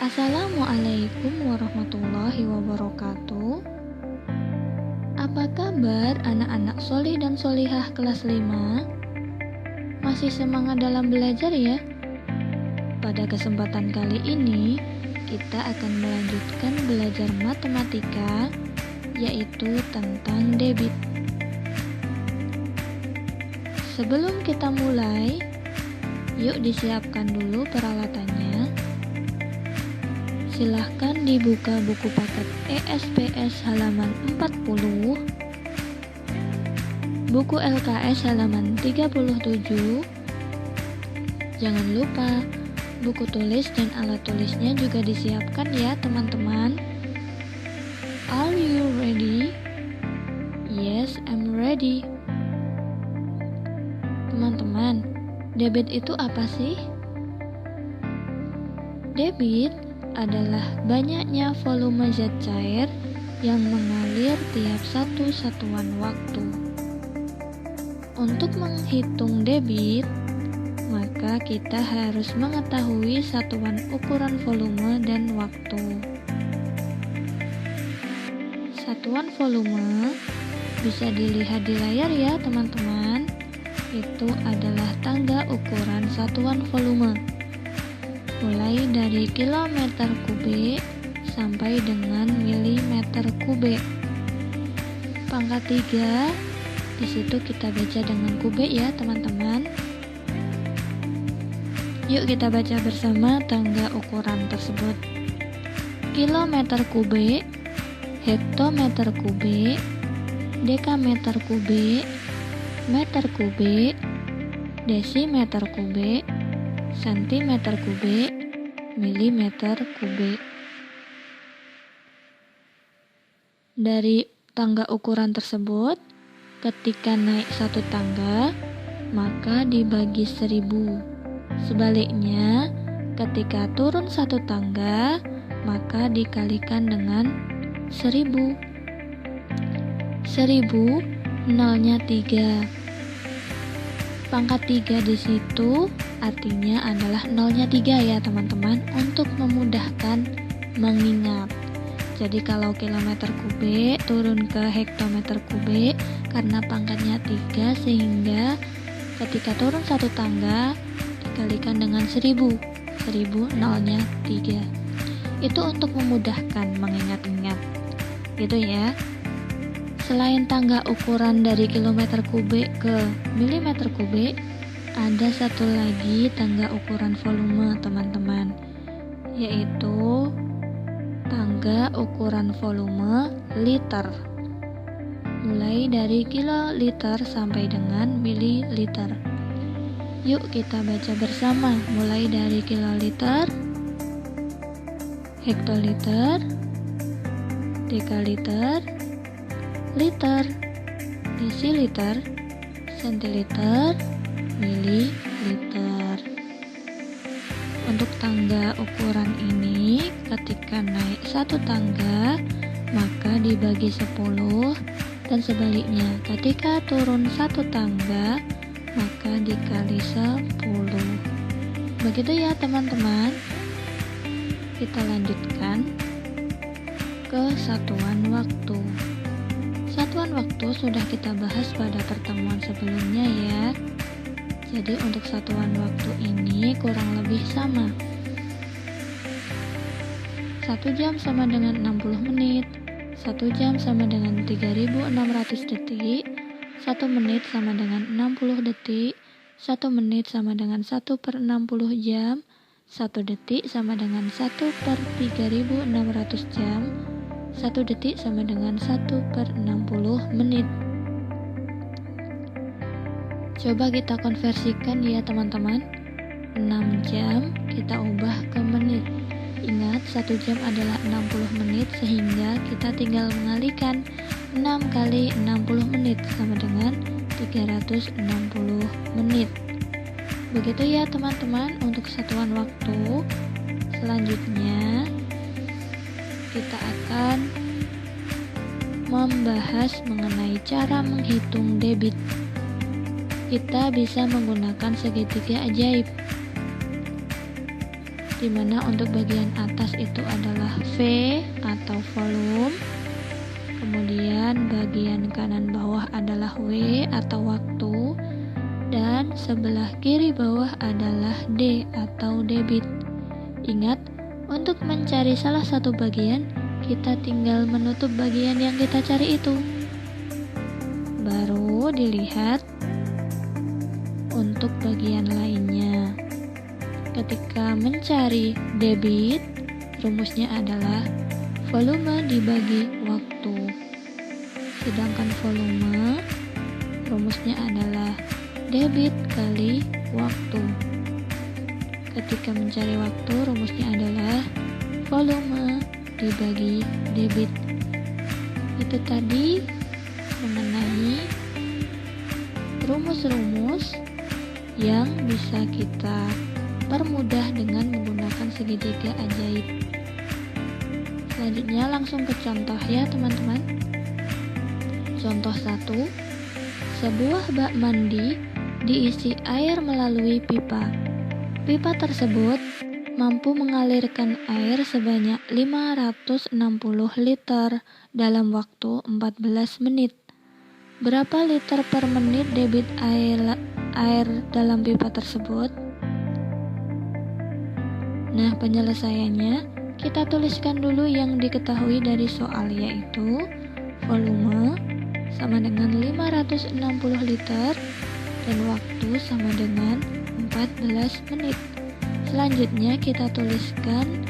Assalamualaikum warahmatullahi wabarakatuh. Apa kabar anak-anak solih dan solihah kelas 5? Masih semangat dalam belajar ya? Pada kesempatan kali ini, kita akan melanjutkan belajar matematika, yaitu tentang debit. Sebelum kita mulai, yuk disiapkan dulu peralatannya. Silahkan dibuka buku paket ESPS halaman 40, buku LKS halaman 37. Jangan lupa, buku tulis dan alat tulisnya juga disiapkan ya teman-teman. Are you ready? Yes, I'm ready. Teman-teman, debit itu apa sih? Debit adalah banyaknya volume zat cair yang mengalir tiap satu satuan waktu. Untuk menghitung debit, maka kita harus mengetahui satuan ukuran volume dan waktu. Satuan volume bisa dilihat di layar ya teman-teman. Itu adalah tangga ukuran satuan volume, mulai dari kilometer kubik sampai dengan milimeter kubik. Pangkat 3, di situ kita baca dengan kubik ya teman-teman. Yuk kita baca bersama tangga ukuran tersebut. Kilometer kubik, hektometer kubik, dekameter kubik, meter kubik, desimeter kubik, sentimeter kubik, milimeter kubik. Dari tangga ukuran tersebut, ketika naik satu tangga, maka dibagi 1000. Sebaliknya, ketika turun satu tangga, maka dikalikan dengan 1000. 1000 nolnya 3. Pangkat 3 di situ artinya adalah nolnya 3 ya teman-teman, untuk memudahkan mengingat. Jadi kalau kilometer kubik turun ke hektometer kubik, karena pangkatnya 3 sehingga ketika turun satu tangga dikalikan dengan 1000. 1000 nolnya 3. Itu untuk memudahkan mengingat-ingat. Gitu ya. Selain tangga ukuran dari kilometer kubik ke milimeter kubik, ada satu lagi tangga ukuran volume teman-teman, yaitu tangga ukuran volume liter, mulai dari kiloliter sampai dengan mililiter. Yuk kita baca bersama, mulai dari kiloliter, hektoliter, dekaliter, liter, desiliter, sentiliter, mililiter. Untuk tangga ukuran ini, ketika naik satu tangga, maka dibagi 10, dan sebaliknya, ketika turun satu tangga, maka dikali 10. Begitu ya teman-teman. Kita lanjutkan ke satuan waktu. Satuan waktu sudah kita bahas pada pertemuan sebelumnya ya. Jadi untuk satuan waktu ini kurang lebih sama. 1 jam sama dengan 60 menit, 1 jam sama dengan 3600 detik, 1 menit sama dengan 60 detik, 1 menit sama dengan 1/60 jam, 1 detik sama dengan 1/3600 jam, 1 detik sama dengan 1/60 menit. Coba kita konversikan ya teman-teman. 6 jam kita ubah ke menit. Ingat, 1 jam adalah 60 menit, sehingga kita tinggal mengalikan 6 kali 60 menit sama dengan 360 menit. Begitu ya teman-teman untuk satuan waktu. Selanjutnya kita akan membahas mengenai cara menghitung debit. Kita bisa menggunakan segitiga ajaib. di mana untuk bagian atas itu adalah V atau volume, kemudian bagian kanan bawah adalah W atau waktu, dan sebelah kiri bawah adalah D atau debit. Ingat, untuk mencari salah satu bagian, kita tinggal menutup bagian yang kita cari itu. Baru dilihat untuk bagian lainnya. Ketika mencari debit, rumusnya adalah volume dibagi waktu. Sedangkan volume, rumusnya adalah debit kali waktu. Ketika mencari waktu, rumusnya adalah volume dibagi debit. Itu tadi mengenai rumus-rumus yang bisa kita permudah dengan menggunakan segitiga ajaib. Selanjutnya langsung ke contoh ya teman-teman. Contoh 1. Sebuah bak mandi diisi air melalui pipa. Pipa tersebut mampu mengalirkan air sebanyak 560 liter dalam waktu 14 menit. Berapa liter per menit debit air dalam pipa tersebut? Nah, penyelesaiannya kita tuliskan dulu yang diketahui dari soal, yaitu volume sama dengan 560 liter dan waktu sama dengan 14 menit. Selanjutnya kita tuliskan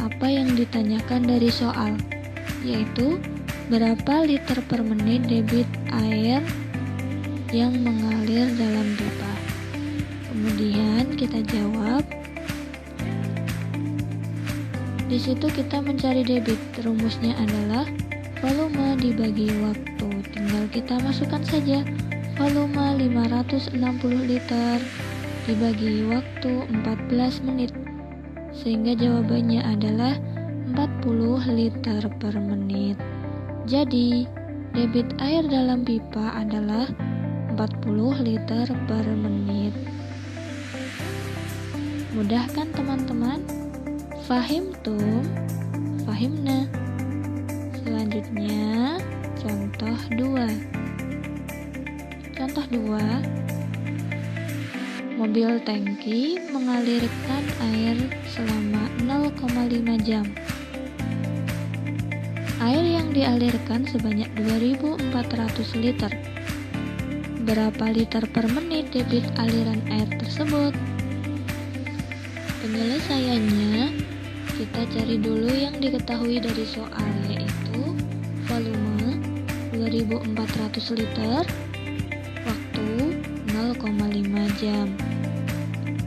apa yang ditanyakan dari soal, yaitu berapa liter per menit debit air yang mengalir dalam pipa. Kemudian kita jawab. Di situ kita mencari debit, rumusnya adalah volume dibagi waktu. Tinggal kita masukkan saja volume 560 liter dibagi waktu 14 menit, sehingga jawabannya adalah 40 liter per menit. Jadi, debit air dalam pipa adalah 40 liter per menit. Mudah kan teman-teman? Fahimtum? Fahimna? Selanjutnya, contoh 2. Contoh 2. Mobil tangki mengalirkan air selama 0,5 jam. Air yang dialirkan sebanyak 2.400 liter. Berapa liter per menit debit aliran air tersebut? Penyelesaiannya, kita cari dulu yang diketahui dari soal, yaitu volume 2.400 liter, waktu 0,5 jam.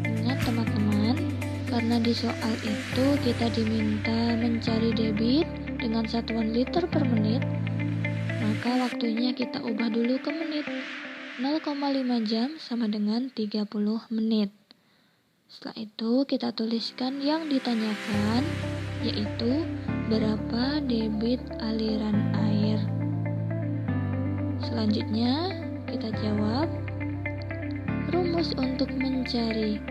Ingat teman-teman, karena di soal itu kita diminta mencari debit dengan satuan liter per menit, maka waktunya kita ubah dulu ke menit. 0,5 jam sama dengan 30 menit. Setelah itu kita tuliskan yang ditanyakan, yaitu berapa debit aliran air. Selanjutnya kita jawab. Rumus untuk mencari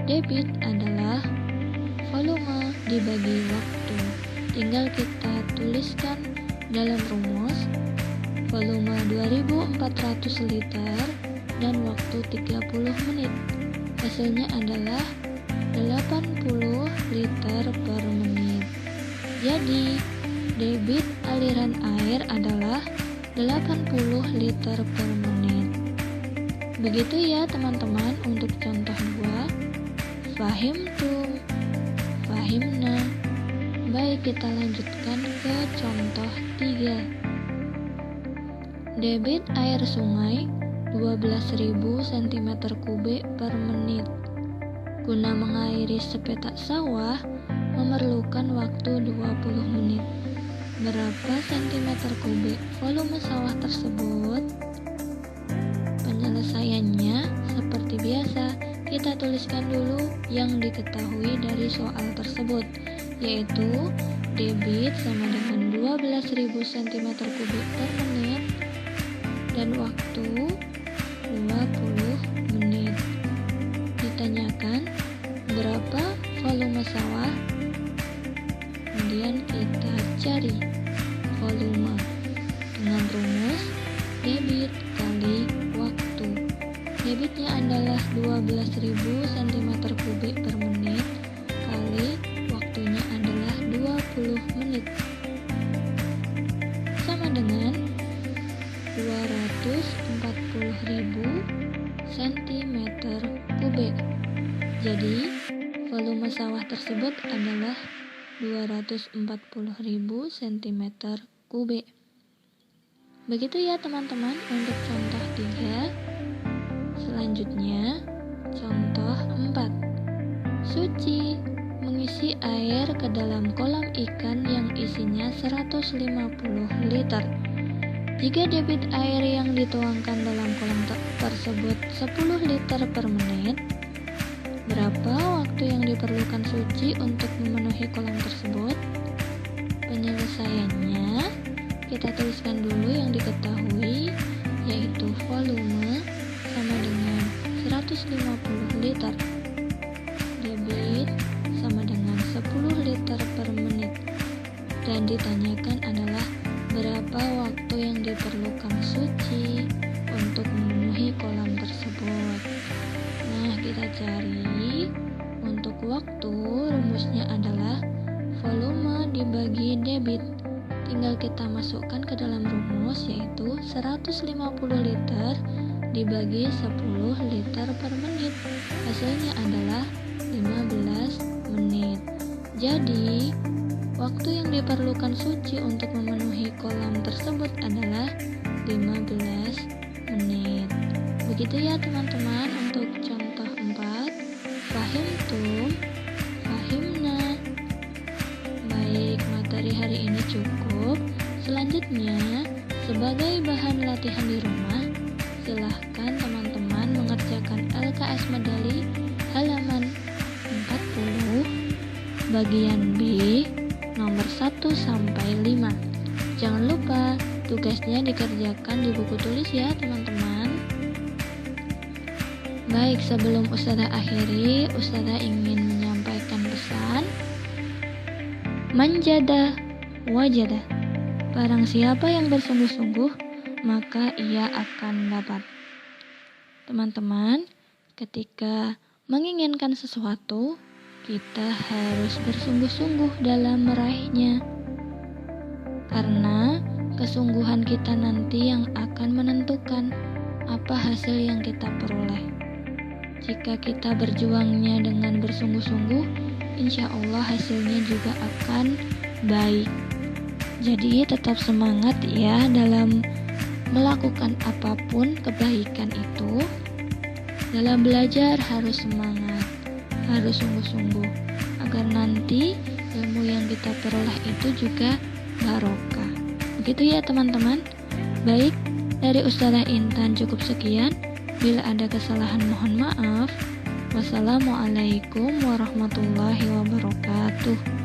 debit adalah volume dibagi waktu. Tinggal kita tuliskan dalam rumus volume 2.400 liter dan waktu 30 menit. Hasilnya adalah 80 liter per menit. Jadi, debit aliran air adalah 80 liter per menit. Begitu ya teman-teman untuk contoh 2. Fahimtum? Fahimna? Baik, kita lanjutkan ke contoh 3. Debit air sungai 12.000 cm3 per menit. Guna mengairi sepetak sawah memerlukan waktu 20 menit. Berapa centimeter kubik volume sawah tersebut? Penyelesaiannya seperti biasa, kita tuliskan dulu yang diketahui dari soal tersebut, yaitu debit sama dengan 12.000 cm3 per menit dan waktu 20 menit. Ditanyakan berapa volume volume sawah. Kemudian kita cari volume dengan rumus debit kali waktu. Debitnya adalah 12.000 cm3 per menit kali waktunya adalah 20 menit. Sama dengan 240.000 cm3. Jadi, volume sawah tersebut adalah 240.000 cm3. Begitu ya teman-teman untuk contoh 3. Selanjutnya, contoh 4. Suci mengisi air ke dalam kolam ikan yang isinya 150 liter. Jika debit air yang dituangkan dalam kolam tersebut 10 liter per menit, berapa waktu yang diperlukan Suci untuk memenuhi kolam tersebut? Penyelesaiannya, kita tuliskan dulu yang diketahui, yaitu volume sama dengan 150 liter. Debit sama dengan 10 liter per menit. Dan ditanyakan adalah berapa waktu yang diperlukan Suci untuk memenuhi kolam tersebut. Nah, kita cari untuk waktu, rumusnya adalah volume dibagi debit. Tinggal kita masukkan ke dalam rumus, yaitu 150 liter dibagi 10 liter per menit. Hasilnya adalah 15 menit. Jadi, waktu yang diperlukan Suci untuk memenuhi kolam tersebut adalah 15 menit. Begitu ya teman-teman untuk contoh 4. Fahimtum, fahimna. Baik, materi hari ini cukup. Selanjutnya, sebagai bahan latihan di rumah, silahkan teman-teman mengerjakan LKS Medali halaman 40 bagian B nomor 1 sampai 5. Jangan lupa tugasnya dikerjakan di buku tulis ya teman-teman. Baik, sebelum Ustazah akhiri, Ustazah ingin menyampaikan pesan. Manjada wajada. Barang siapa yang bersungguh-sungguh, maka ia akan dapat. Teman-teman, ketika menginginkan sesuatu, kita harus bersungguh-sungguh dalam meraihnya. Karena kesungguhan kita nanti yang akan menentukan apa hasil yang kita peroleh. Jika kita berjuangnya dengan bersungguh-sungguh, insya Allah hasilnya juga akan baik. Jadi tetap semangat ya dalam melakukan apapun kebaikan itu. Dalam belajar harus semangat, harus sungguh-sungguh, agar nanti ilmu yang kita peroleh itu juga barokah. Begitu ya teman-teman. Baik, dari Ustazah Intan cukup sekian. Bila ada kesalahan mohon maaf. Wassalamualaikum warahmatullahi wabarakatuh.